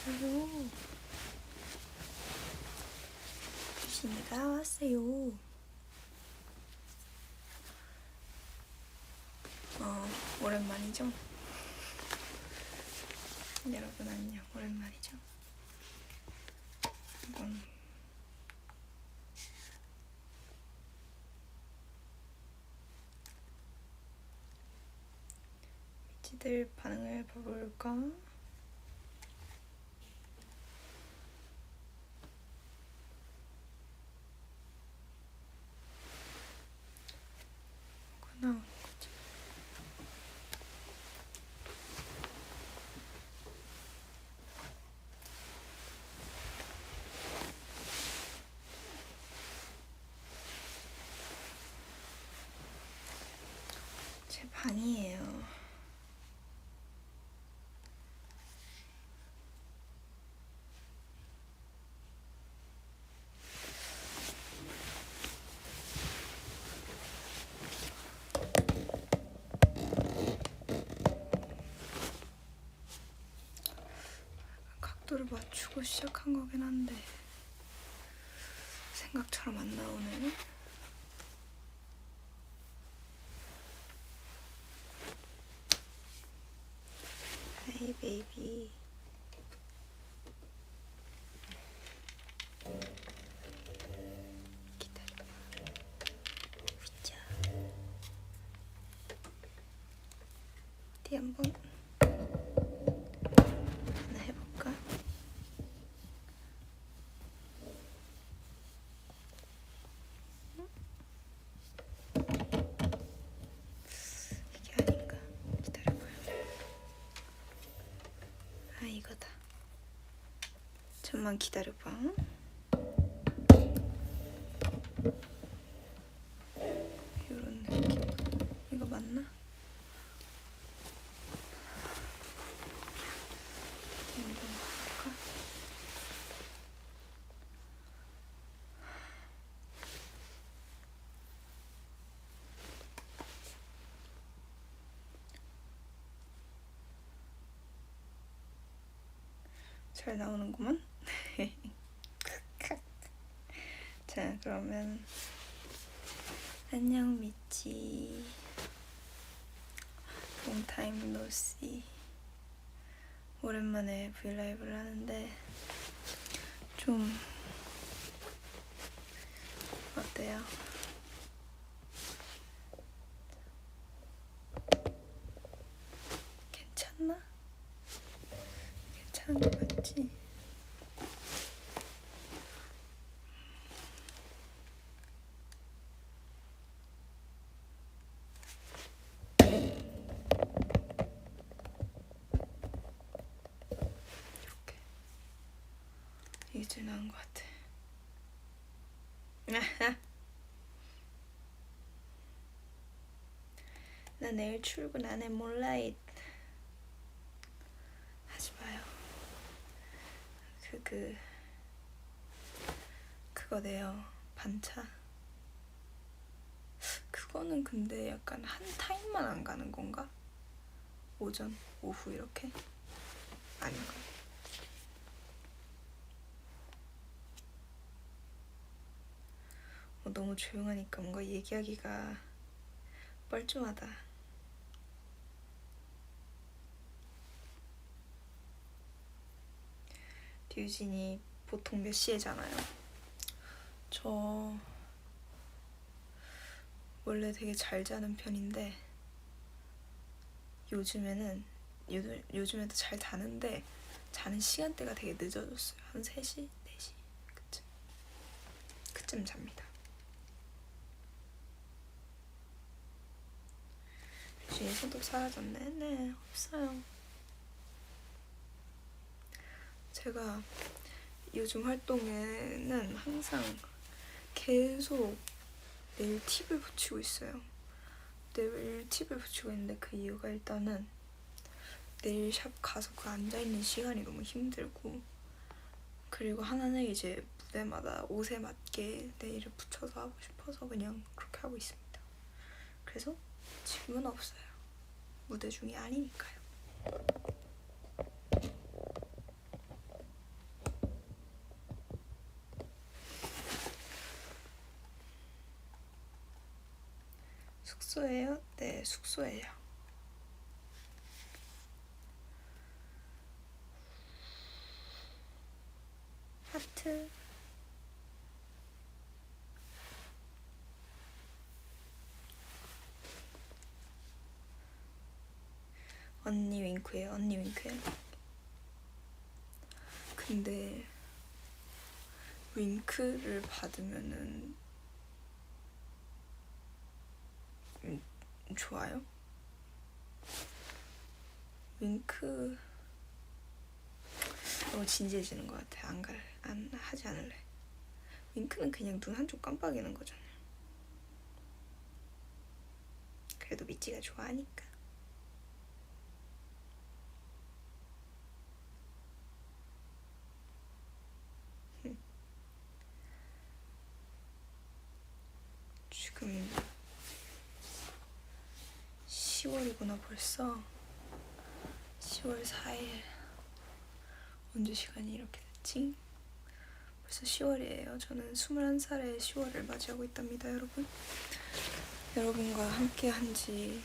왔어요. 귀신이가 왔어요. 오랜만이죠? 여러분 안녕. 오랜만이죠? 한번 미치들 반응을 봐볼까? 뭐가 나오는 거지? 제 방이에요. 각도를 맞추고 시작한 거긴 한데 생각처럼 안 나오네. Hey baby. 기다려. 위자. 어디 한번 하나 해볼까? 이게 아닌가? 기다려봐요. 아 이거다. 잠만 기다려봐. 이런 느낌. 이거 맞나? 한번 볼까? 잘 나오는구만. 자, 그러면 안녕 미치. Long time no see. 오랜만에 브이라이브를 하는데 좀 어때요? 괜찮나? 괜찮은 거 맞지? 이렇게 이게 제일 나은 것 같아. 나 내일 출근 안 해. 몰라잇. 하지 마요. 그거네요. 반차. 그거는 근데 약간 한 타임만 안 가는 건가? 오전, 오후 이렇게? 아닌가? 너무 조용하니까 뭔가 얘기하기가 뻘쭘하다. 류진이 보통 몇 시에 자나요? 저 원래 되게 잘 자는 편인데 요즘에도 잘 자는데 자는 시간대가 되게 늦어졌어요. 한 3시, 4시 그쯤 잡니다. 류진이 손톱 사라졌네? 네, 없어요. 제가 요즘 활동에는 항상 계속 네일 팁을 붙이고 있어요. 네일 팁을 붙이고 있는데 그 이유가 일단은 네일샵 가서 그 앉아있는 시간이 너무 힘들고, 그리고 하나는 이제 무대마다 옷에 맞게 네일을 붙여서 하고 싶어서 그냥 그렇게 하고 있습니다. 그래서 지금은 없어요. 무대 중이 아니니까요. 숙소예요? 네, 숙소예요. 하트. 언니 윙크예요. 언니 윙크예요. 근데 윙크를 받으면은 좋아요? 윙크 너무 진지해지는 것 같아. 안 하지 않을래. 윙크는 그냥 눈 한쪽 깜빡이는 거잖아요. 그래도 미찌가 좋아하니까. 지금 10월이구나 벌써. 10월 4일. 언제 시간이 이렇게 됐지? 벌써 10월이에요. 저는 21살의 10월을 맞이하고 있답니다, 여러분. 여러분과 함께 한지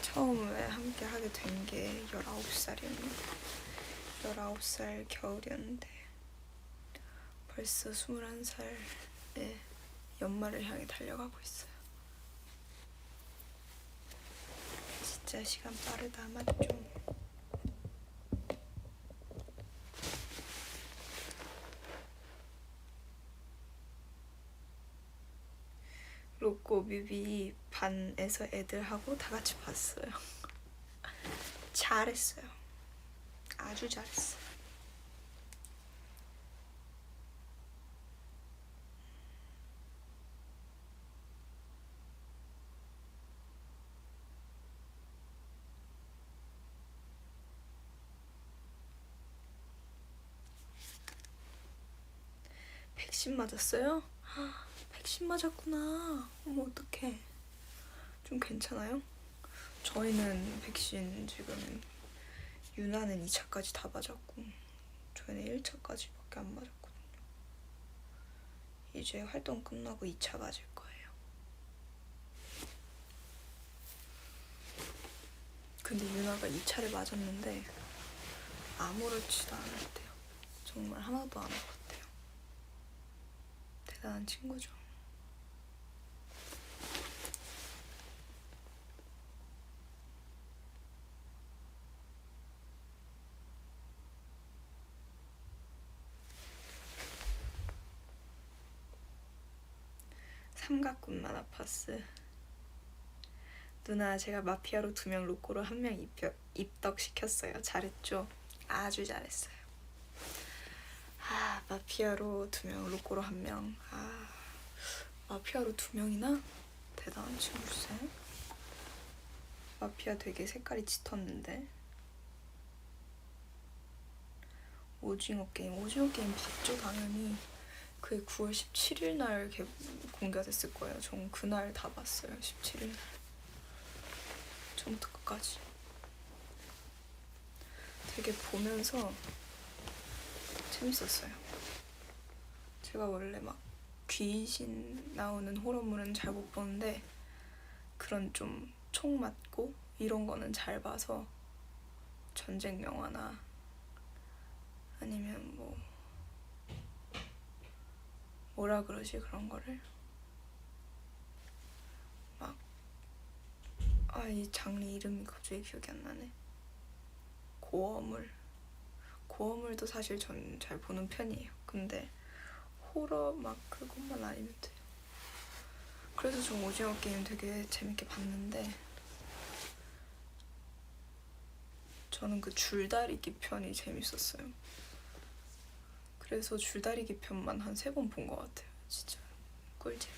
처음에 함께 하게 된 게 19살이었는데 19살 겨울이었는데 벌써 21살의 연말을 향해 달려가고 있어요. 진짜 시간 빠르다, 맞죠? 로꼬 뮤비 반에서 애들하고 다 같이 봤어요. 잘했어요. 아주 잘했어요. 백신 맞았어요? 백신 맞았구나. 어머, 어떡해. 좀 괜찮아요? 저희는 백신 지금 유나는 2차까지 다 맞았고 저희는 1차까지밖에 안 맞았거든요. 이제 활동 끝나고 2차 맞을 거예요. 근데 유나가 2차를 맞았는데 아무렇지도 않았대요. 정말 하나도 안 아팠대요. 대단한 친구죠. 삼각군만 아팠어. 누나, 제가 마피아로 2명, 로꼬로 1명 입덕시켰어요. 잘했죠? 아주 잘했어요. 마피아로 2명, 로꼬로 1명. 마피아로 2명이나? 대단한 친구세. 마피아 되게 색깔이 짙었는데. 오징어 게임 봤죠, 당연히. 그게 9월 17일 날 공개가 됐을 거예요. 전 그날 다 봤어요. 17일 날. 처음부터 끝까지. 되게 보면서 재밌었어요. 제가 원래 막 귀신 나오는 호러물은 잘 못 보는데 그런 좀 총 맞고 이런 거는 잘 봐서 전쟁 영화나 아니면 뭐라 그러지, 그런 거를 막 이 장르 이름이 갑자기 기억이 안 나네. 고어물도 사실 전 잘 보는 편이에요. 근데 호러 막 그것만 아니면 돼요. 그래서 전 오징어 게임 되게 재밌게 봤는데 저는 그 줄다리기 편이 재밌었어요. 그래서 줄다리기 편만 한 3번 본 것 같아요. 진짜 꿀잼.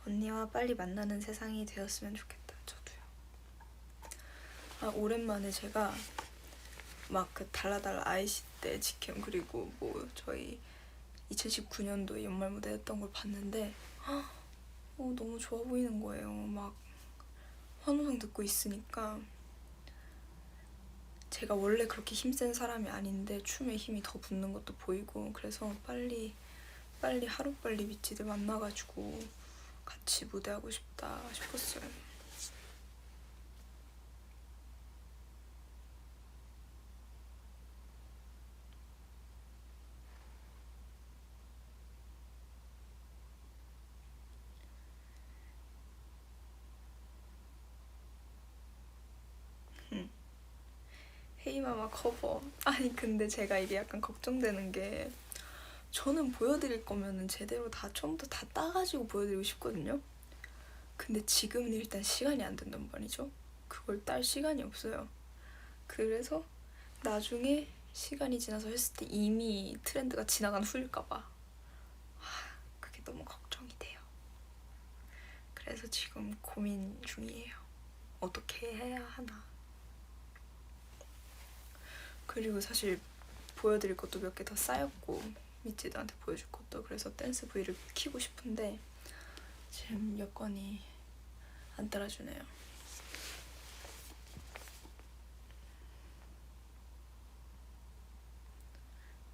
언니와 빨리 만나는 세상이 되었으면 좋겠다. 저도요. 오랜만에 제가 막 그 달라달라 아이씨 때 직캠 그리고 저희 2019년도에 연말 무대 했던 걸 봤는데 너무 좋아 보이는 거예요. 막 환호성 듣고 있으니까 제가 원래 그렇게 힘센 사람이 아닌데 춤에 힘이 더 붙는 것도 보이고, 그래서 빨리 하루빨리 미찌들 만나가지고 같이 무대하고 싶다 싶었어요. 헤이마마 커버. 아니 근데 제가 이게 약간 걱정되는 게, 저는 보여드릴 거면은 제대로 다 처음부터 다 따가지고 보여드리고 싶거든요. 근데 지금은 일단 시간이 안 된단 말이죠. 그걸 딸 시간이 없어요. 그래서 나중에 시간이 지나서 했을 때 이미 트렌드가 지나간 후일까봐 그게 너무 걱정이 돼요. 그래서 지금 고민 중이에요. 어떻게 해야 하나. 그리고 사실 보여드릴 것도 몇 개 더 쌓였고, 미찌들한테 보여줄 것도. 그래서 댄스 V를 키고 싶은데 지금 여건이 안 따라주네요.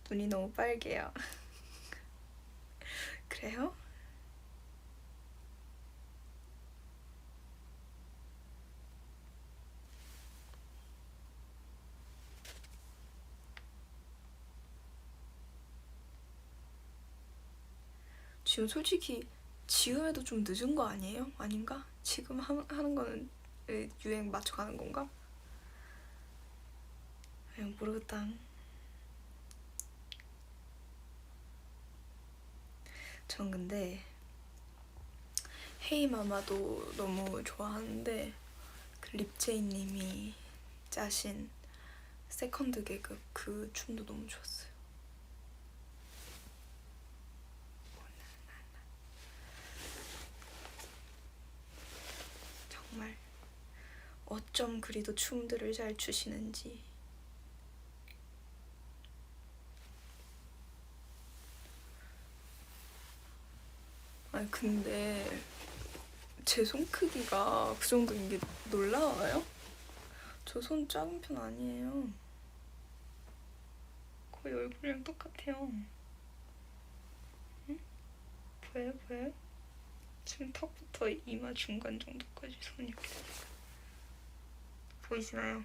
눈이 너무 빨개요. 그래요? 지금 솔직히 지금에도 좀 늦은 거 아니에요? 아닌가? 지금 하는 거는 유행 맞춰가는 건가? 그냥 모르겠다. 전 근데 헤이마마도 너무 좋아하는데 그 립제이님이 짜신 세컨드 계급 그 춤도 너무 좋았어요. 정말 어쩜 그리도 춤들을 잘 추시는지. 아니 근데 제 손 크기가 그 정도인 게 놀라워요? 저 손 작은 편 아니에요. 거의 얼굴이랑 똑같아요. 응? 보여요? 지금 턱부터 이마 중간 정도까지 손이 이렇게 보이시나요?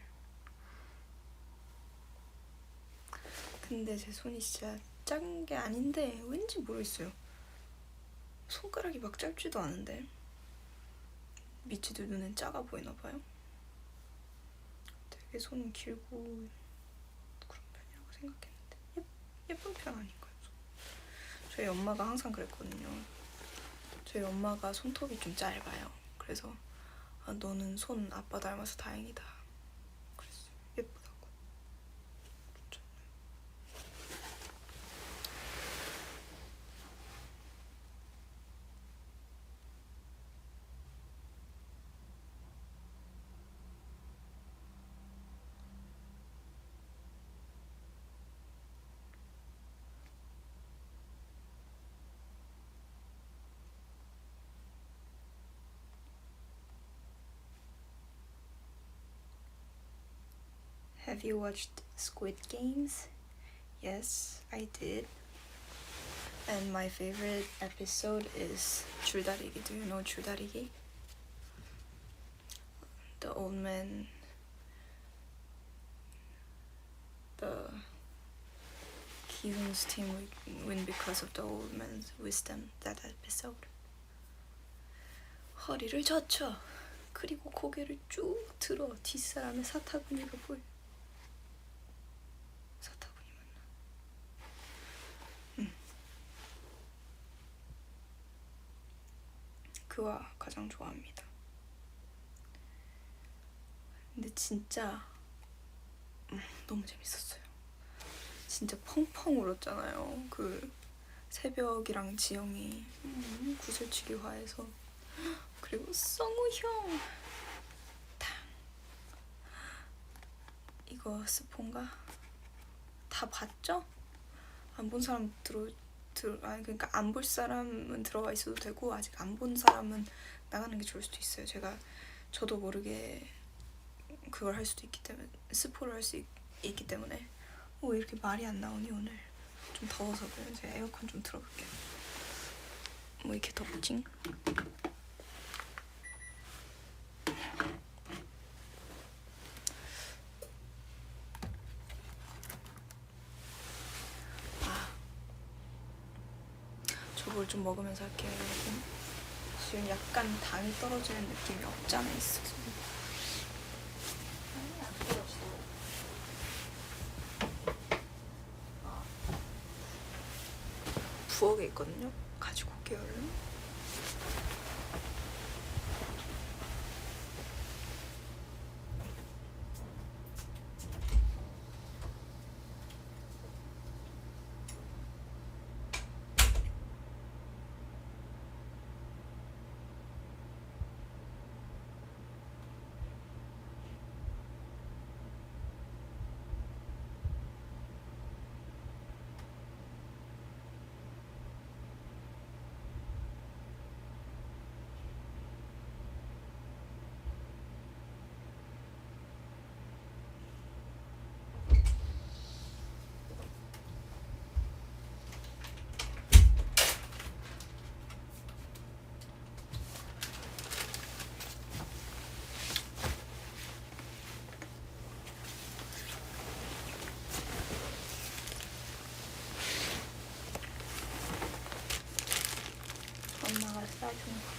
근데 제 손이 진짜 작은 게 아닌데 왠지 모르겠어요. 손가락이 막 짧지도 않은데 미치들 눈엔 작아 보이나 봐요. 되게 손은 길고 그런 편이라고 생각했는데 예쁜 편 아닌가요? 저희 엄마가 항상 그랬거든요. 저희 엄마가 손톱이 좀 짧아요. 그래서 너는 손 아빠 닮아서 다행이다 그랬어요. 예쁘다고. Have you watched Squid Games? Yes, I did. And my favorite episode is 줄다리기. Do you know 줄다리기? The old man, Ki-hoon's team win because of the old man's wisdom. That episode. 허리를 젖혀. 그리고 고개를 쭉 들어. 뒷사람의 사타구니가 보여. 사타구니 맞나? 그와 가장 좋아합니다. 근데 진짜 너무 재밌었어요. 진짜 펑펑 울었잖아요. 그 새벽이랑 지영이 구슬치기 화해서. 그리고 성우 형 이거 스폰가 다 봤죠? 안 본 사람 아니 그러니까 안 볼 사람은 들어가 있어도 되고 아직 안 본 사람은 나가는 게 좋을 수도 있어요. 저도 모르게 그걸 할 수도 있기 때문에 스포를 할 수 있기 때문에. 왜 이렇게 말이 안 나오니 오늘? 좀 더워서 그래요. 제가 에어컨 좀 틀어볼게요. 뭐 이렇게 덥지? 저걸 좀 먹으면서 할게요, 여러분. 지금 약간 당이 떨어지는 느낌이 없지 않아 있어서. 당이 안 떨어져. 부엌에 있거든요. 가지고 올게요, 얼른. 엄마가 싸준 거.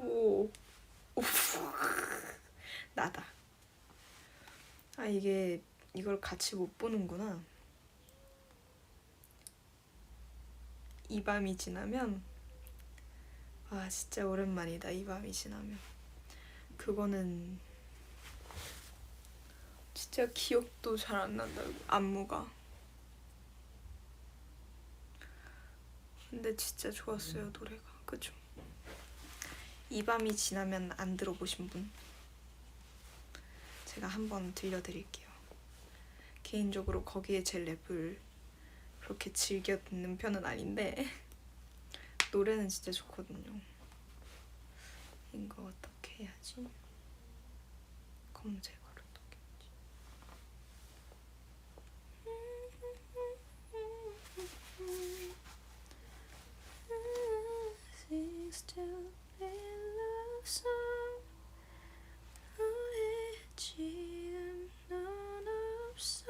오, 오, 나다. 아, 이걸 같이 못 보는구나. 이 밤이 지나면, 아 진짜 오랜만이다. 이 밤이 지나면. 그거는 진짜 기억도 잘 안 난다. 안무가. 근데 진짜 좋았어요, 노래가. 그죠? 이 밤이 지나면 안 들어보신 분 제가 한번 들려드릴게요. 개인적으로 거기에 제 랩을 그렇게 즐겨 듣는 편은 아닌데 노래는 진짜 좋거든요. 이거 어떻게 해야지? 검색어를 어떻게 해야지? 지금 넌 없어.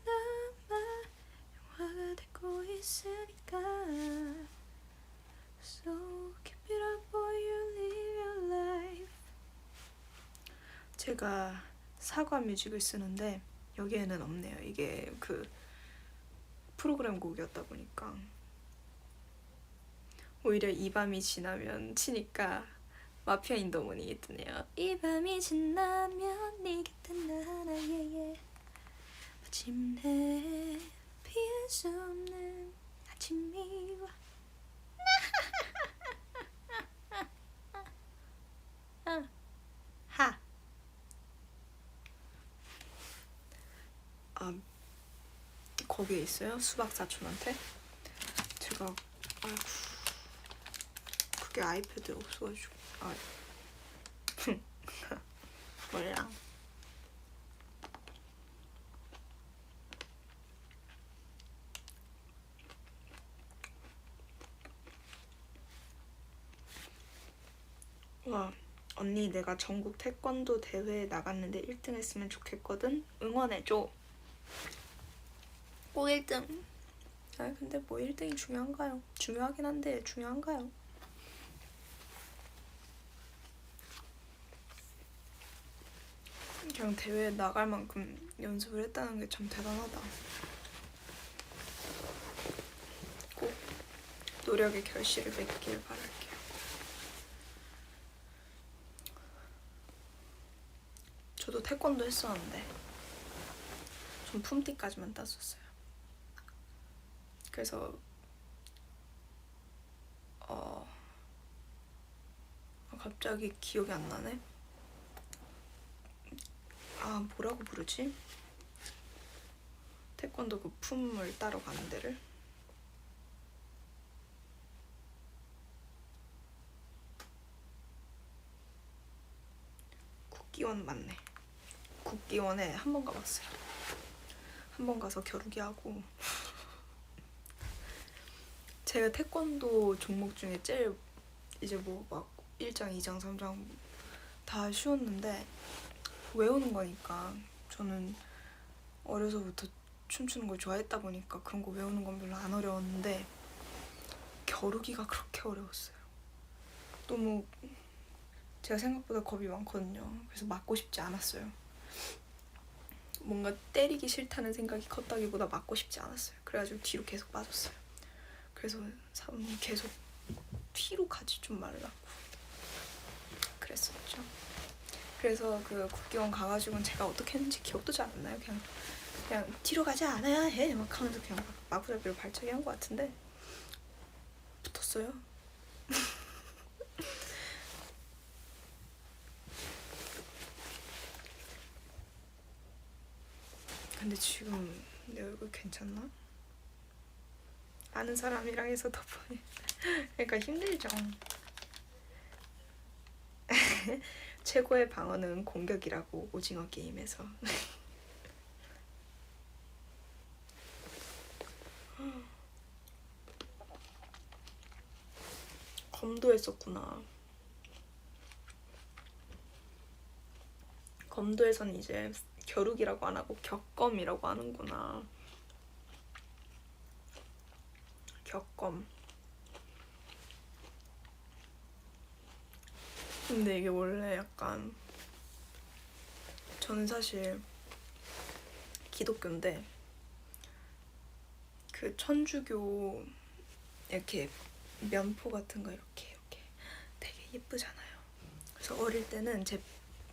나만 영화가 되고 있으니까 So keep it up boy you live your life. 제가 사과 뮤직을 쓰는데 여기에는 없네요. 이게 그 프로그램 곡이었다 보니까 오히려 이 밤이 지나면 치니까 마피아 인더머니 뜨네요. 이 밤이 지나면 네 곁에 나나예예 마침내 피할 수 없는 아침이 와. 하. 아, 거기에 있어요? 수박 사촌한테? 제가 아이고 그게 아이패드에 없어가지고 몰라. 와, 언니 내가 전국 태권도 대회에 나갔는데 1등 했으면 좋겠거든? 응원해줘. 꼭 1등. 아 근데 뭐 1등이 중요한가요? 중요하긴 한데 중요한가요? 그냥 대회에 나갈 만큼 연습을 했다는 게 참 대단하다. 꼭 노력의 결실을 맺길 바랄게요. 저도 태권도 했었는데 전 품띠까지만 땄었어요. 그래서 갑자기 기억이 안 나네. 아 뭐라고 부르지? 태권도 그 품을 따러 가는 데를 국기원 맞네. 국기원에 한 번 가봤어요. 한 번 가서 겨루기 하고 제가 태권도 종목 중에 제일 이제 뭐 막 1장, 2장, 3장 다 쉬웠는데 외우는 거니까 저는 어려서부터 춤추는 걸 좋아했다 보니까 그런 거 외우는 건 별로 안 어려웠는데 겨루기가 그렇게 어려웠어요. 너무 제가 생각보다 겁이 많거든요. 그래서 맞고 싶지 않았어요. 뭔가 때리기 싫다는 생각이 컸다기보다 맞고 싶지 않았어요. 그래가지고 뒤로 계속 빠졌어요. 그래서 사부님 계속 뒤로 가지 좀 말라고 그랬었죠. 그래서 그 국기원 가가지고는 제가 어떻게 했는지 기억도 잘 안 나요. 그냥 뒤로 가지 않아야 해 막 하면서 그냥 마구잡이로 발차기 한 것 같은데 붙었어요. 근데 지금 내 얼굴 괜찮나? 아는 사람이랑 해서 덕분에 그러니까 힘들죠. 최고의 방어는 공격이라고 오징어 게임에서. 검도 했었구나. 검도에서는 이제 겨루기라고 안 하고 격검이라고 하는구나. 격검. 근데 이게 원래 약간 저는 사실 기독교인데 그 천주교 이렇게 면포 같은 거 이렇게 되게 예쁘잖아요. 그래서 어릴 때는 제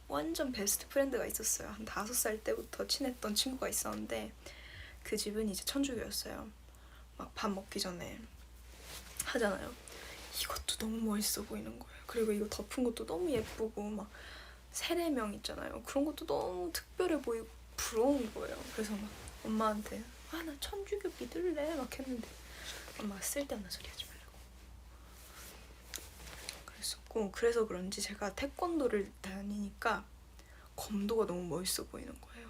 완전 베스트 프렌드가 있었어요. 한 5살 때부터 친했던 친구가 있었는데 그 집은 이제 천주교였어요. 막 밥 먹기 전에 하잖아요. 이것도 너무 멋있어 보이는 거예요. 그리고 이거 덮은 것도 너무 예쁘고 막 세례명 있잖아요. 그런 것도 너무 특별해 보이고 부러운 거예요. 그래서 막 엄마한테 나 천주교 믿을래 막 했는데 엄마가 쓸데없는 소리 하지 말라고 그랬었고, 그래서 그런지 제가 태권도를 다니니까 검도가 너무 멋있어 보이는 거예요.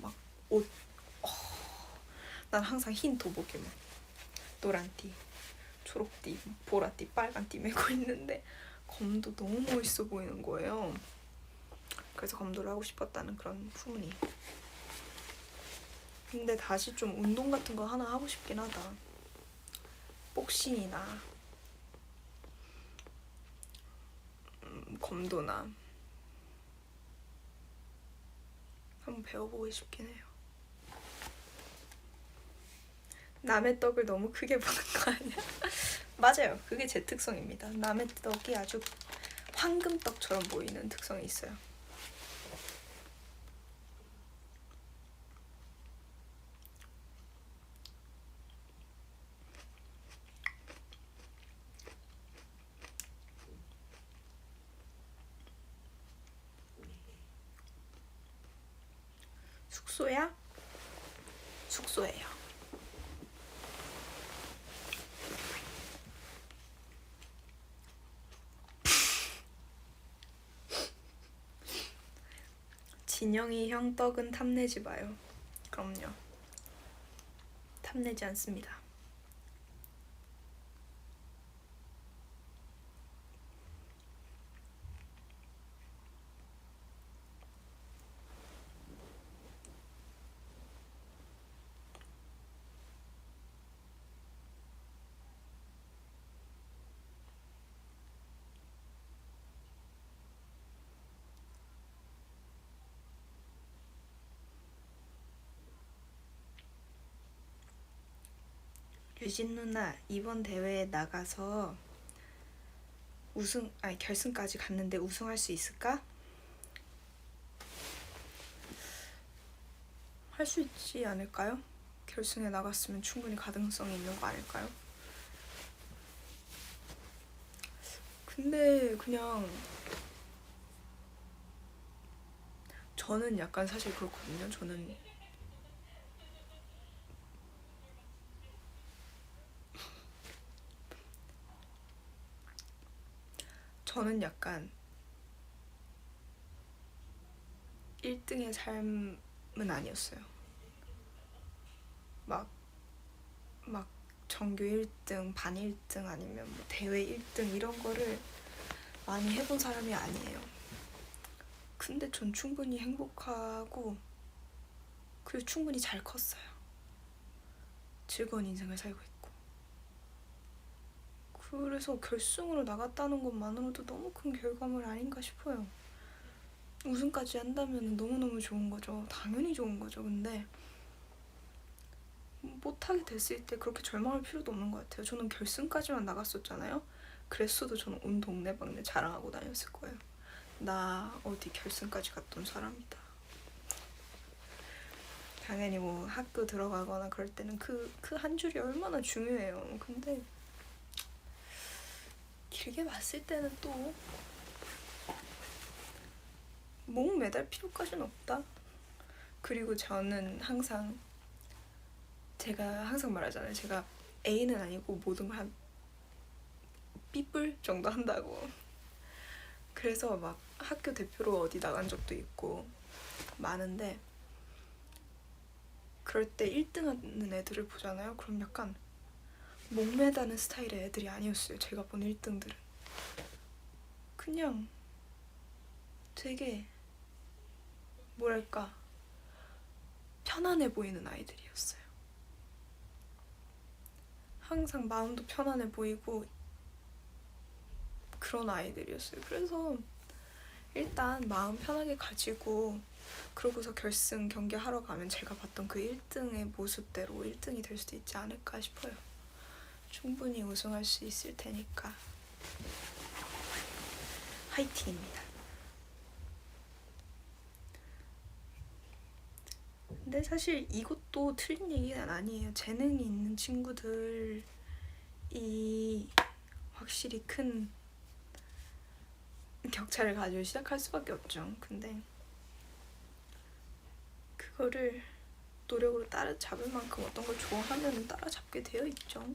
막 옷, 난 항상 흰 도복에 막 노란띠, 초록띠, 보라띠, 빨간띠 메고 있는데 검도 너무 멋있어 보이는 거예요. 그래서 검도를 하고 싶었다는 그런 후문이. 근데 다시 좀 운동 같은 거 하나 하고 싶긴 하다. 복싱이나 검도나 한번 배워보고 싶긴 해요. 남의 떡을 너무 크게 보는 거 아니야? 맞아요. 그게 제 특성입니다. 남의 떡이 아주 황금떡처럼 보이는 특성이 있어요. 숙소야? 숙소예요. 진영이 형 떡은 탐내지 마요. 그럼요. 탐내지 않습니다. 유진 누나 이번 대회에 나가서 결승까지 갔는데 우승할 수 있을까? 할 수 있지 않을까요? 결승에 나갔으면 충분히 가능성이 있는 거 아닐까요? 근데 그냥 저는 약간 사실 그렇거든요. 저는 약간 1등의 삶은 아니었어요. 막 전교 1등, 반 1등 아니면 뭐 대회 1등 이런 거를 많이 해본 사람이 아니에요. 근데 전 충분히 행복하고 그리고 충분히 잘 컸어요. 즐거운 인생을 살고 있고. 그래서 결승으로 나갔다는 것만으로도 너무 큰 결과물 아닌가 싶어요. 우승까지 한다면 너무너무 좋은 거죠. 당연히 좋은 거죠. 근데 못하게 됐을 때 그렇게 절망할 필요도 없는 것 같아요. 저는 결승까지만 나갔었잖아요. 그랬어도 저는 온 동네방네 자랑하고 다녔을 거예요. 나 어디 결승까지 갔던 사람이다. 당연히 뭐 학교 들어가거나 그럴 때는 그 한 줄이 얼마나 중요해요. 근데 길게 봤을 때는 또 목 매달 필요까지는 없다. 그리고 저는 항상 제가 항상 말하잖아요. 제가 A는 아니고 모든 걸 한 B뿔 정도 한다고. 그래서 막 학교 대표로 어디 나간 적도 있고 많은데 그럴 때 1등 하는 애들을 보잖아요. 그럼 약간 목매다는 스타일의 애들이 아니었어요. 제가 본 1등들은 그냥 되게 뭐랄까 편안해 보이는 아이들이었어요. 항상 마음도 편안해 보이고 그런 아이들이었어요. 그래서 일단 마음 편하게 가지고 그러고서 결승 경기 하러 가면 제가 봤던 그 1등의 모습대로 1등이 될 수도 있지 않을까 싶어요. 충분히 우승할 수 있을 테니까 화이팅입니다. 근데 사실 이것도 틀린 얘기는 아니에요. 재능이 있는 친구들이 확실히 큰 격차를 가지고 시작할 수밖에 없죠. 근데 그거를 노력으로 따라잡을 만큼 어떤 걸 좋아하면 따라잡게 되어 있죠.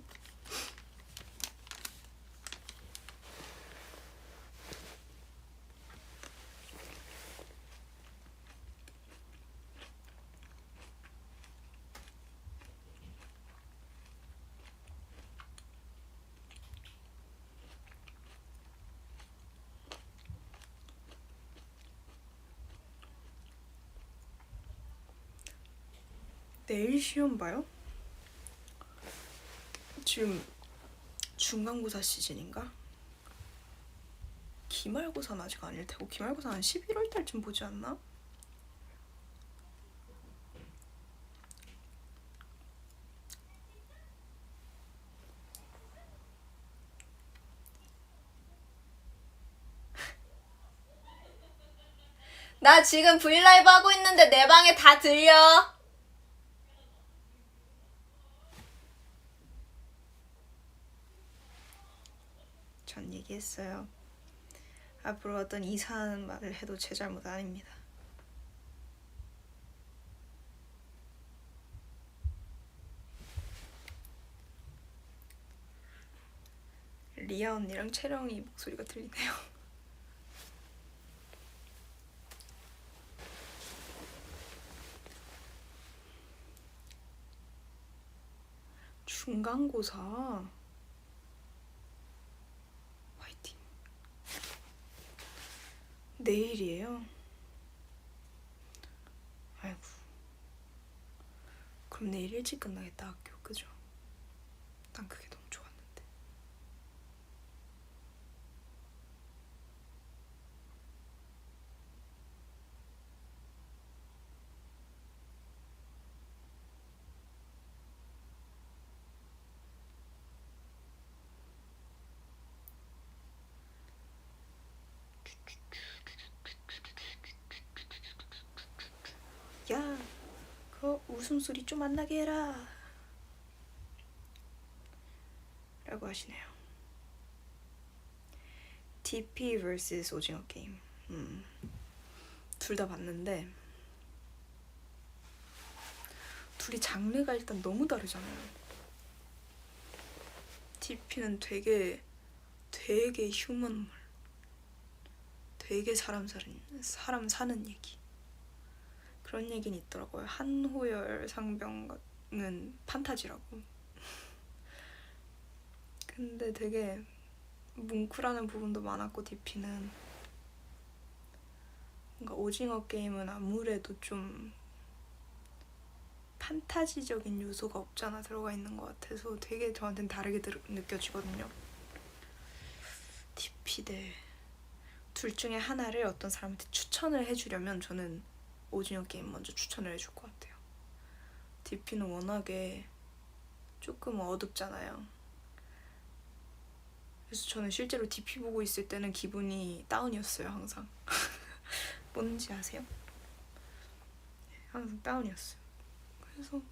내일 시험 봐요? 지금 중간고사 시즌인가? 기말고사는 아직 아닐 테고 기말고사는 한 11월 달쯤 보지 않나? 나 지금 브이라이브 하고 있는데 내 방에 다 들려. 전 얘기했어요. 앞으로 어떤 이상한 말을 해도 제 잘못 아닙니다. 리아 언니랑 채령이 목소리가 들리네요. 중간고사 화이팅. 내일이에요. 아이고. 그럼 내일 일찍 끝나겠다 학교. 그죠? 난 그게 너무 좋았는데. 야, 그 웃음소리 좀 안 나게 해라 라고 하시네요. DP vs 오징어 게임. 둘 다 봤는데 둘이 장르가 일단 너무 다르잖아요. DP는 되게 휴먼물, 되게 사람 사는 얘기, 그런 얘기는 있더라고요. 한호열 상병은 판타지라고. 근데 되게 뭉클하는 부분도 많았고 DP는 뭔가 오징어 게임은 아무래도 좀 판타지적인 요소가 없잖아 들어가 있는 것 같아서 되게 저한테는 다르게 느껴지거든요. DP 대 둘 중에 하나를 어떤 사람한테 추천을 해주려면 저는 오징어 게임 먼저 추천을 해줄 것 같아요. DP는 워낙에 조금 어둡잖아요. 그래서 저는 실제로 DP 보고 있을 때는 기분이 다운이었어요. 항상. 뭔지 아세요? 항상 다운이었어요. 그래서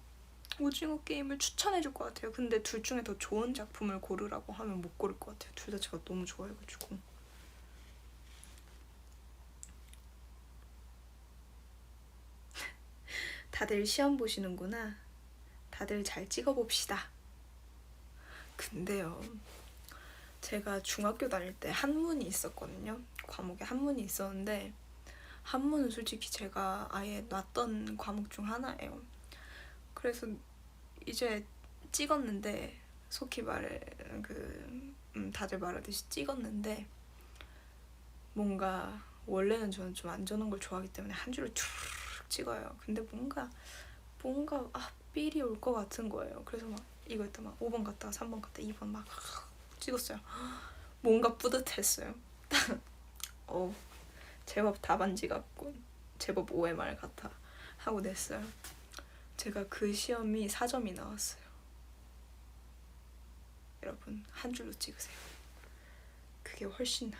오징어 게임을 추천해줄 것 같아요. 근데 둘 중에 더 좋은 작품을 고르라고 하면 못 고를 것 같아요. 둘 다 제가 너무 좋아해가지고. 다들 시험 보시는구나. 다들 잘 찍어봅시다. 근데요, 제가 중학교 다닐 때 한문이 있었거든요. 과목에 한문이 있었는데 한문은 솔직히 제가 아예 놨던 과목 중 하나예요. 그래서 이제 찍었는데 속히 말해 다들 말하듯이 찍었는데 뭔가 원래는 저는 좀 안전한 걸 좋아하기 때문에 한 줄을 쭉 찍어요. 근데 뭔가 삘이 올 것 같은 거예요. 그래서 막 이거 했다 막 5번 갔다가 3번 갔다 2번 막 찍었어요. 뭔가 뿌듯했어요. 제법 답안지 같고 제법 OMR 같아 하고 냈어요. 제가 그 시험이 4점이 나왔어요. 여러분 한 줄로 찍으세요. 그게 훨씬.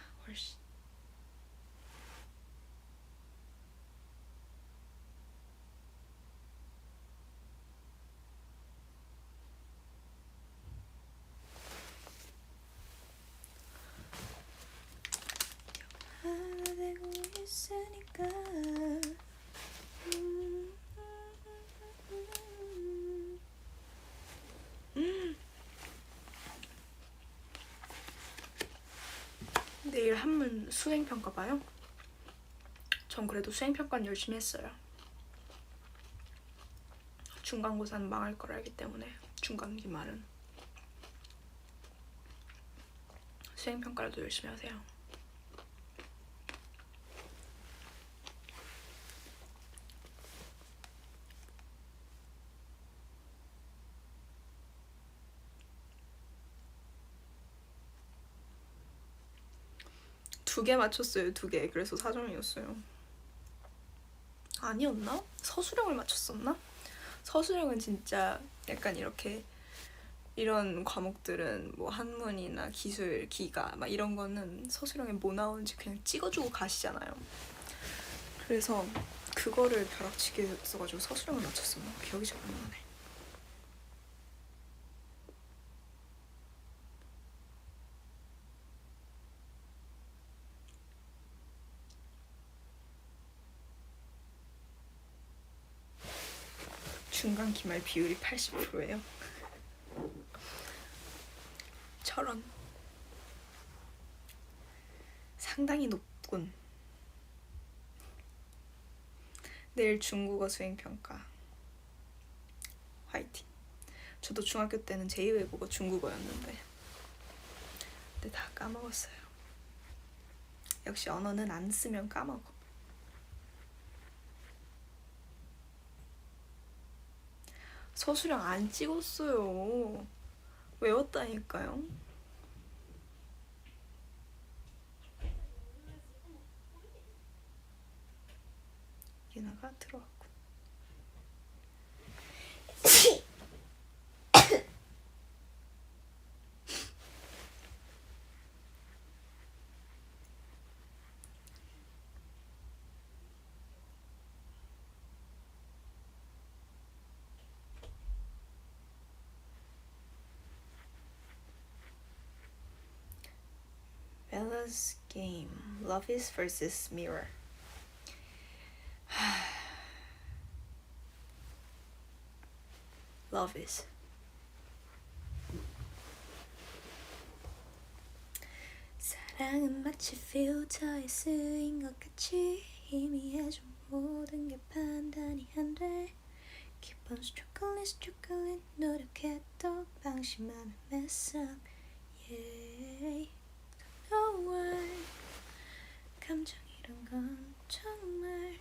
하나 되고 있으니까. 내일 한문 수행평가 봐요? 전 그래도 수행평가는 열심히 했어요. 중간고사는 망할 걸 알기 때문에 중간기말은 수행평가라도 열심히 하세요. 두 개 맞췄어요. 2개. 그래서 4점이었어요. 아니었나? 서술형을 맞췄었나? 서술형은 진짜 약간 이런 과목들은 뭐 한문이나 기술, 기가 막 이런 거는 서술형에 뭐 나오는지 그냥 찍어주고 가시잖아요. 그래서 그거를 벼락치기 써가지고 서술형을 맞췄었나? 기억이 잘 안 나네. 중간 기말 비율이 80%예요. 저런. 상당히 높군. 내일 중국어 수행평가. 화이팅. 저도 중학교 때는 제2외국어 중국어였는데 근데 다 까먹었어요. 역시 언어는 안 쓰면 까먹어. 서술형 안 찍었어요. 외웠다니까요. 예나가 들어왔군. Bella's game. Love is versus mirror. Love is. 사랑은 마치 필터에 쓰인 것 같이 희미해져 모든 게 판단이 안 돼. 기본 스트로클릿 노력해도 방심하면 mess up. Yeah. Don't know why. 감정이란 건 정말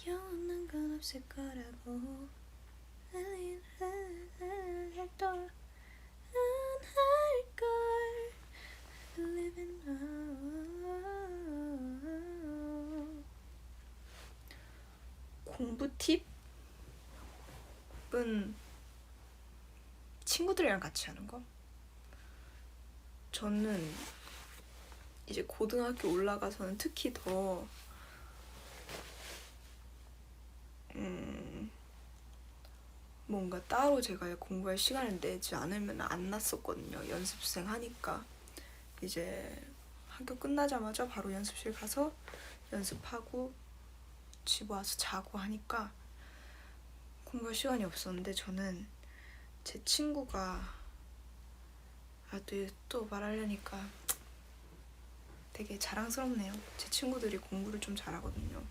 영원한 건 없을 거라고. 해도 안 할걸. Living on. 공부 팁은 친구들이랑 같이 하는 거. 저는 이제 고등학교 올라가서는 특히 더 뭔가 따로 제가 공부할 시간을 내지 않으면 안 났었거든요. 연습생 하니까 이제 학교 끝나자마자 바로 연습실 가서 연습하고 집 와서 자고 하니까 공부할 시간이 없었는데 저는 제 친구가 또 말하려니까 되게 자랑스럽네요. 제 친구들이 공부를 좀 잘하거든요.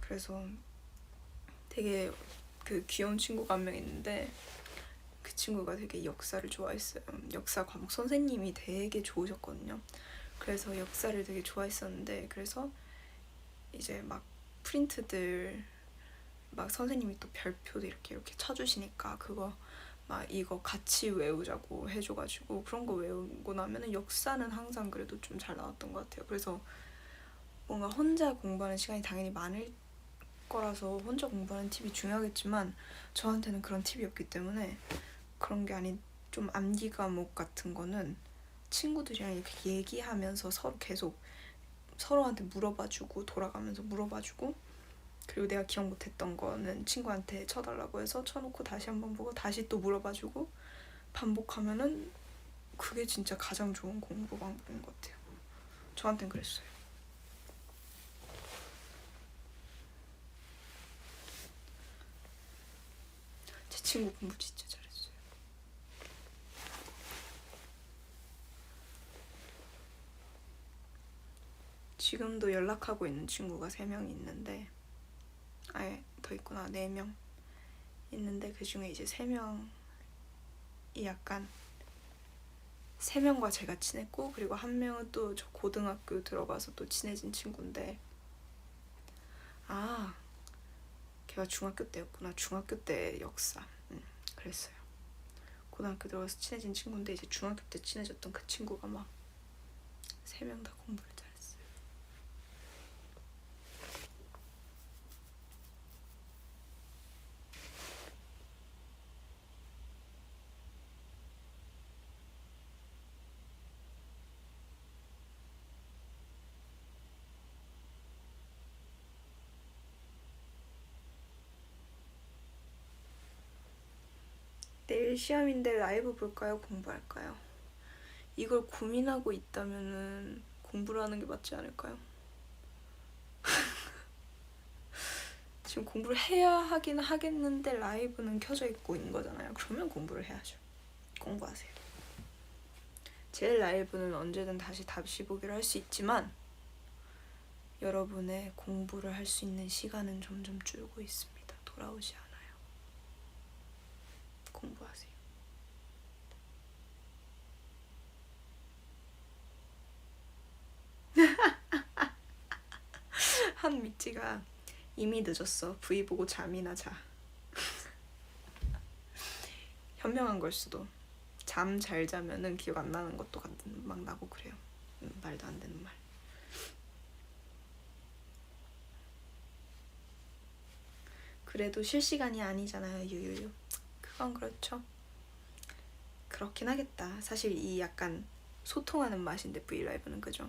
그래서 되게 그 귀여운 친구가 한 명 있는데 그 친구가 되게 역사를 좋아했어요. 역사 과목 선생님이 되게 좋으셨거든요. 그래서 역사를 되게 좋아했었는데 그래서 이제 막 프린트들 막 선생님이 또 별표도 이렇게 쳐주시니까 그거 막 이거 같이 외우자고 해줘가지고 그런 거 외우고 나면은 역사는 항상 그래도 좀 잘 나왔던 것 같아요. 그래서 뭔가 혼자 공부하는 시간이 당연히 많을 거라서 혼자 공부하는 팁이 중요하겠지만 저한테는 그런 팁이 없기 때문에 그런 게 아닌 좀 암기 과목 같은 거는 친구들이랑 이렇게 얘기하면서 서로 계속 서로한테 물어봐주고 돌아가면서 물어봐주고 그리고 내가 기억 못했던 거는 친구한테 쳐달라고 해서 쳐놓고 다시 한번 보고 다시 또 물어봐주고 반복하면은 그게 진짜 가장 좋은 공부 방법인 것 같아요. 저한텐 그랬어요. 제 친구 공부 진짜 잘했어요. 지금도 연락하고 있는 친구가 3명 있는데 아예 더 있구나. 4명 있는데 그 중에 이제 3명이 약간 3명과 제가 친했고 그리고 한 명은 또 저 고등학교 들어가서 또 친해진 친구인데 아 걔가 중학교 때였구나. 중학교 때 역사 그랬어요. 고등학교 들어가서 친해진 친구인데 이제 중학교 때 친해졌던 그 친구가 막 3명 다 공부를 잘했어요. 내일 시험인데 라이브 볼까요? 공부할까요? 이걸 고민하고 있다면은 공부를 하는 게 맞지 않을까요? 지금 공부를 해야 하긴 하겠는데 라이브는 켜져 있고 있는 거잖아요. 그러면 공부를 해야죠. 공부하세요. 제 라이브는 언제든 다시 보기를 할 수 있지만 여러분의 공부를 할 수 있는 시간은 점점 줄고 있습니다. 돌아오지 않아요. 공부하세요. 한미찌가 이미 늦었어. V 보고 잠이나 자. 현명한 걸 수도. 잠 잘 자면은 기억 안 나는 것도 막 나고 그래요. 말도 안 되는 말. 그래도 실시간이 아니잖아요. 유유유. 그건 그렇죠. 그렇긴 하겠다. 사실 이 약간 소통하는 맛인데 브이라이브는 그죠?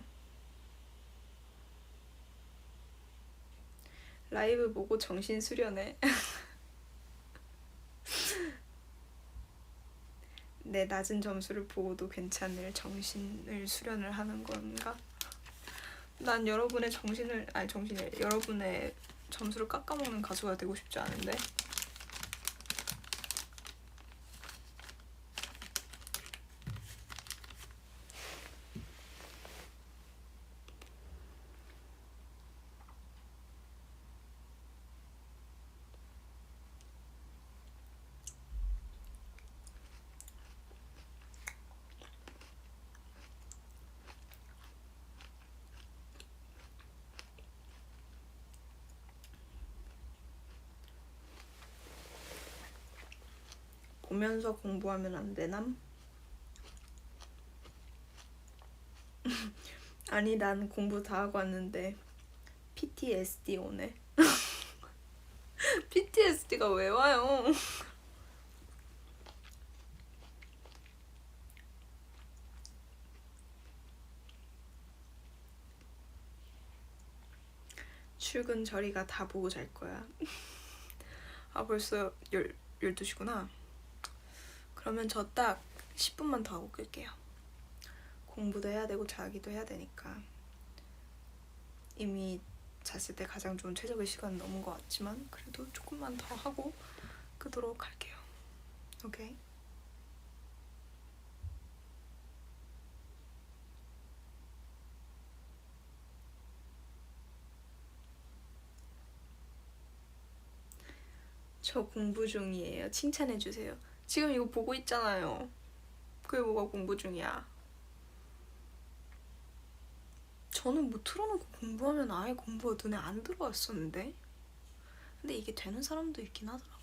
라이브 보고 정신 수련해. 내 낮은 점수를 보고도 괜찮을 정신을 수련을 하는 건가? 난 여러분의 여러분의 점수를 깎아먹는 가수가 되고 싶지 않은데. 보면서 공부하면 안 되남? 아니 난 공부 다 하고 왔는데 PTSD 오네. PTSD가 왜 와요? 출근 저리가 다 보고 잘 거야. 아 벌써 12시구나. 그러면 저 딱 10분만 더 하고 끌게요. 공부도 해야 되고 자기도 해야 되니까. 이미 잤을 때 가장 좋은 최적의 시간은 넘은 것 같지만 그래도 조금만 더 하고 끄도록 할게요. 오케이? 저 공부 중이에요. 칭찬해주세요. 지금 이거 보고 있잖아요. 그게 뭐가 공부 중이야? 저는 뭐 틀어놓고 공부하면 아예 공부가 눈에 안 들어왔었는데 근데 이게 되는 사람도 있긴 하더라고요.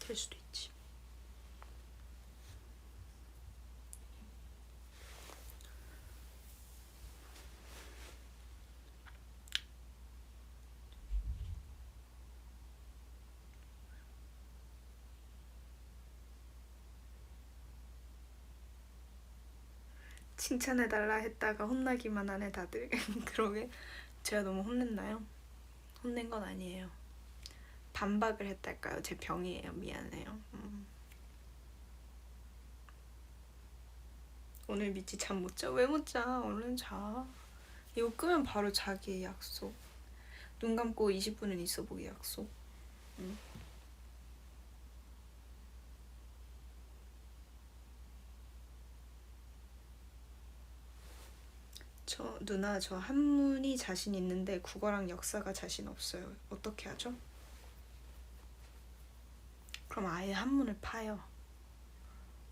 될 수도 있지. 칭찬해달라 했다가 혼나기만 하네 다들. 그러게 제가 너무 혼냈나요? 혼낸 건 아니에요. 반박을 했달까요? 제 병이에요. 미안해요. 오늘 미치 잠 못 자? 왜 못 자? 얼른 자. 이거 끄면 바로 자기의 약속. 눈 감고 20분은 있어 보기 약속. 누나 저 한문이 자신 있는데 국어랑 역사가 자신 없어요. 어떻게 하죠? 그럼 아예 한문을 파요.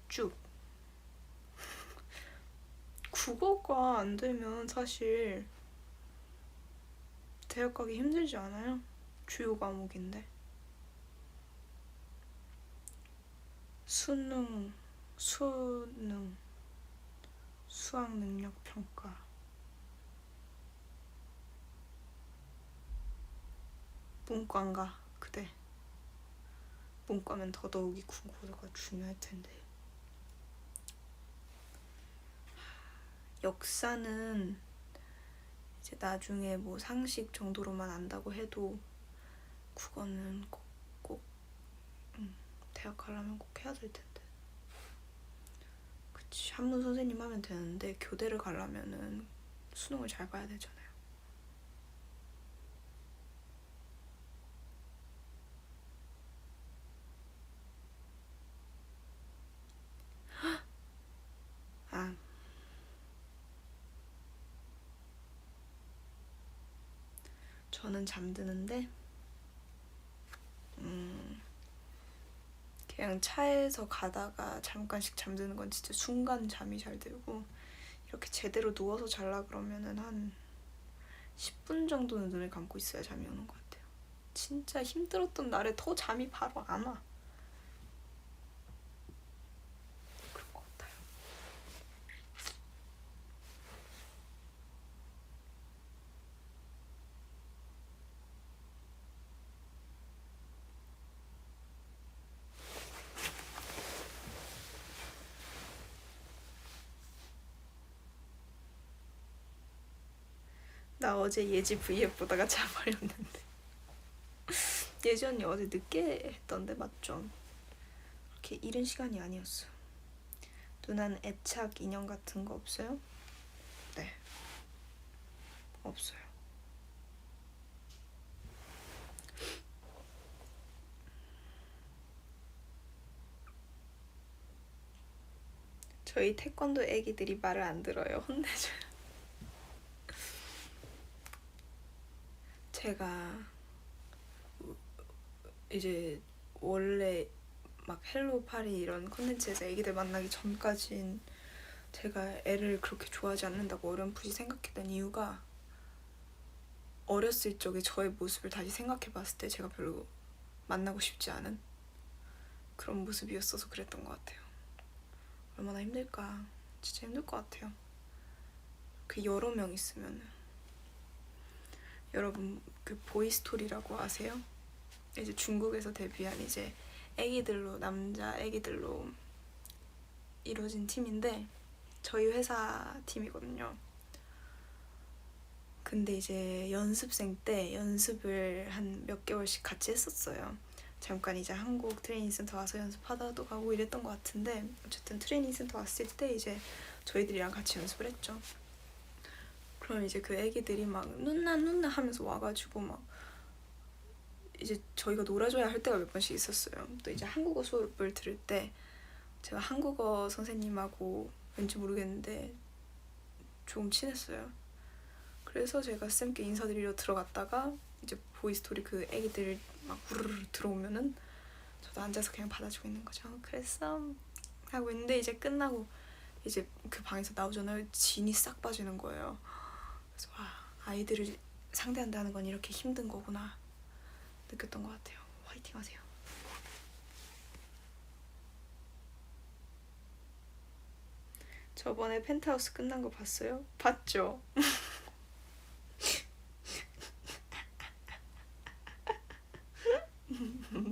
쭉. 국어가 안 되면 사실 대학 가기 힘들지 않아요? 주요 과목인데. 수능, 수학 능력 평가. 문과인가 그대. 문과면 더더욱이 국어가 중요할 텐데. 역사는 이제 나중에 뭐 상식 정도로만 안다고 해도 국어는 꼭 대학 가려면 꼭 해야 될 텐데. 그치, 한문 선생님 하면 되는데 교대를 가려면은 수능을 잘 봐야 되잖아요. 아, 저는 잠드는데 그냥 차에서 가다가 잠깐씩 잠드는 건 진짜 순간 잠이 잘 들고, 이렇게 제대로 누워서 잘라 그러면은 한 10분 정도는 눈을 감고 있어야 잠이 오는 것 같아요. 진짜 힘들었던 날에 더 잠이 바로 안 와. 그런 것 같아요. 나 어제 예지 V앱 보다가 자버렸는데. 예지 언니 어제 늦게 했던데 맞죠? 그렇게 이른 시간이 아니었어. 누나는 애착 인형 같은 거 없어요? 네, 없어요. 저희 태권도 애기들이 말을 안 들어요. 혼내줘요. 제가 이제 원래 막 헬로 파리 이런 컨텐츠에서 애기들 만나기 전까진 제가 애를 그렇게 좋아하지 않는다고 어렴풋이 생각했던 이유가, 어렸을 적에 저의 모습을 다시 생각해봤을 때 제가 별로 만나고 싶지 않은 그런 모습이었어서 그랬던 것 같아요. 얼마나 힘들까. 진짜 힘들 것 같아요. 그 여러 명 있으면. 여러분 그 보이스토리라고 아세요? 이제 중국에서 데뷔한 이제 애기들로, 남자 애기들로 이루어진 팀인데 저희 회사 팀이거든요. 근데 이제 연습생 때 연습을 한 몇 개월씩 같이 했었어요. 잠깐 이제 한국 트레이닝 센터 와서 연습하다도 가고 이랬던 것 같은데, 어쨌든 트레이닝 센터 왔을 때 이제 저희들이랑 같이 연습을 했죠. 그럼 이제 그 애기들이 막 누나 하면서 와가지고 막 이제 저희가 놀아줘야 할 때가 몇 번씩 있었어요. 또 이제 한국어 수업을 들을 때 제가 한국어 선생님하고 왠지 모르겠는데 조금 친했어요. 그래서 제가 쌤께 인사드리러 들어갔다가 이제 보이스토리 그 애기들 막 우르르 들어오면은 저도 앉아서 그냥 받아주고 있는 거죠. 그랬어 하고 있는데 이제 끝나고 이제 그 방에서 나오잖아요. 진이 싹 빠지는 거예요. 그래서 와, 아이들을 상대한다는 건 이렇게 힘든 거구나 느꼈던 것 같아요. 화이팅 하세요. 저번에 펜트하우스 끝난 거 봤어요? 봤죠?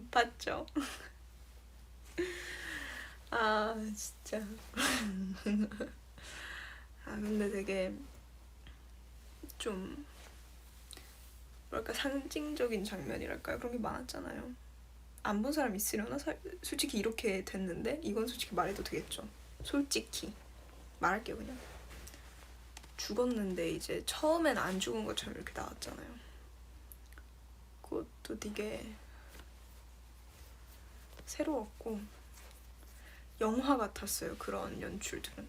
봤죠? 아 진짜. 아 근데 되게 좀 뭐랄까 상징적인 장면이랄까요? 그런 게 많았잖아요. 안 본 사람 있으려나? 솔직히 이렇게 됐는데 이건 솔직히 말해도 되겠죠. 솔직히 말할게요 그냥. 죽었는데 이제 처음엔 안 죽은 것처럼 이렇게 나왔잖아요. 그것도 되게 새로웠고 영화 같았어요. 그런 연출들은.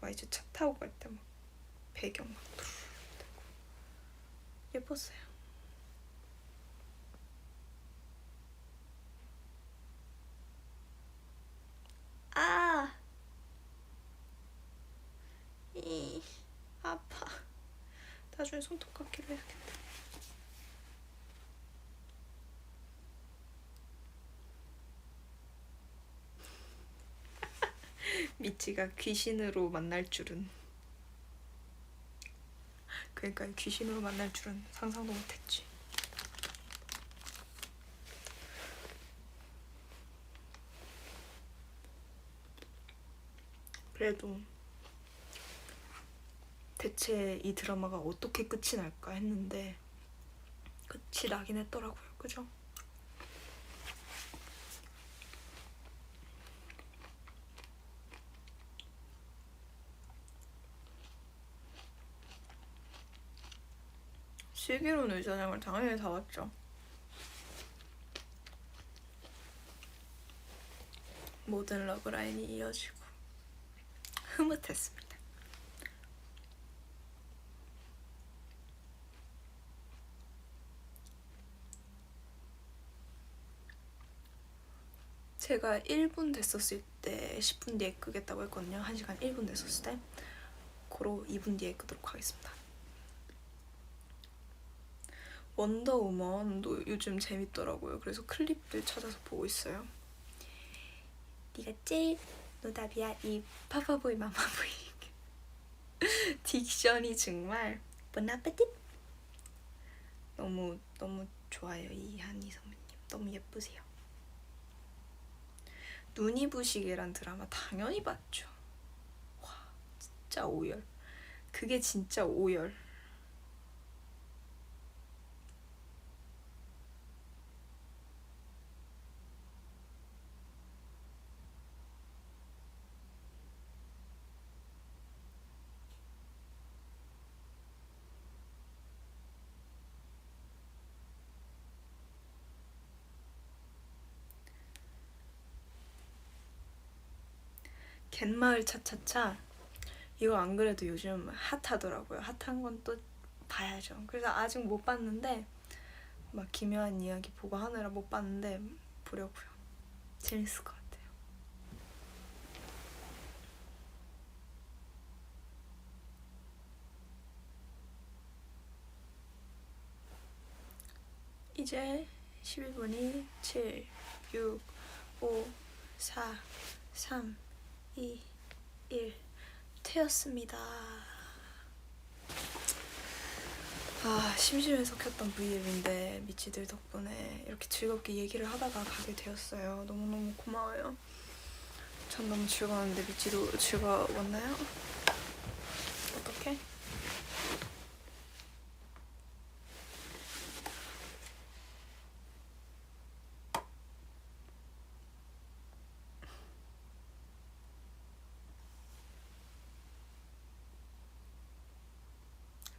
막 이제 차 타고 갈 때 막 배경 막 되고 예뻤어요. 아, 이 아파. 나중에 손톱 깎기로 해야겠다. 미치가 귀신으로 만날 줄은. 그러니까 귀신으로 만날 줄은 상상도 못했지. 그래도 대체 이 드라마가 어떻게 끝이 날까 했는데 끝이 나긴 했더라고요. 그죠? 슬기로운 의사장을 당연히 다 봤죠. 모든 러브라인이 이어지고 흐뭇했습니다. 제가 1분 됐었을 때 10분 뒤에 끄겠다고 했거든요. 1시간 1분 됐었을 때. 고로 2분 뒤에 끄도록 하겠습니다. 원더우먼도 요즘 재밌더라고요. 그래서 클립들 찾아서 보고 있어요. 네가 제일 노답이야 이 파파보이 마마보이. 딕션이 정말 보나페티. 너무 좋아요. 이한희 선배님 너무 예쁘세요. 눈이 부시게란 드라마 당연히 봤죠. 와 진짜 오열. 그게 진짜 오열. 갯마을 차차차 이거 안 그래도 요즘 핫하더라고요. 핫한 건 또 봐야죠. 그래서 아직 못 봤는데 막 기묘한 이야기 보고 하느라 못 봤는데 보려고요. 재밌을 것 같아요. 이제 11분이 7, 6, 5, 4, 3, 2, 1 퇴였습니다. 아 심심해서 켰던 V앱인데 미치들 덕분에 이렇게 즐겁게 얘기를 하다가 가게 되었어요. 너무너무 고마워요. 전 너무 즐거웠는데 미치도 즐거웠나요? 어떡해?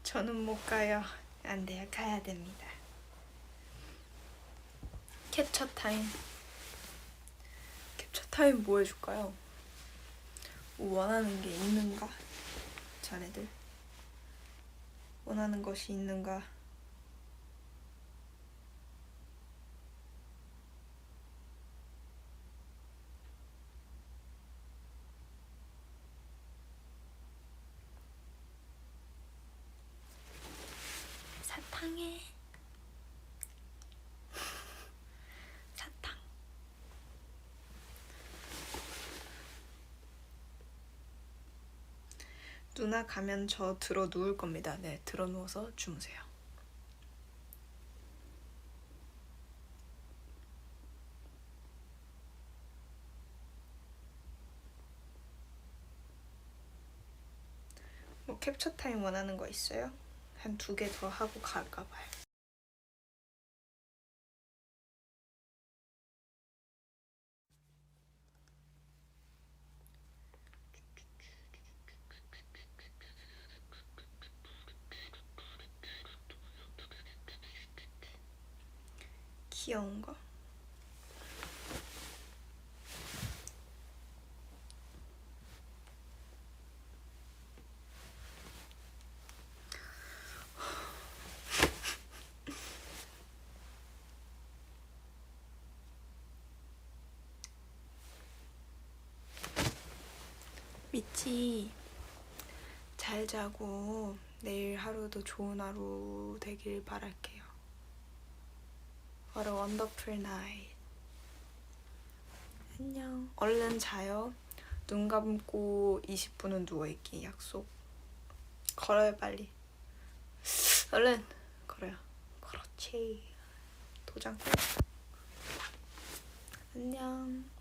저는 못 가요. 안 돼요. 가야 됩니다. 캡처 타임. 캡처 타임 뭐 해줄까요? 원하는 게 있는가? 자네들 원하는 것이 있는가? 사탕해. 사탕. 누나 가면 저 들어 누울 겁니다. 네, 들어 누워서 주무세요. 뭐 캡처 타임 원하는 거 있어요? 한 2개 더 하고 갈까 봐요. 귀여운 거. 미치 잘 자고 내일 하루도 좋은 하루 되길 바랄게요. What a wonderful night. 안녕. 얼른 자요. 눈 감고 20분은 누워있기 약속. 걸어요 빨리. 얼른 걸어요. 그렇지. 도장. 안녕.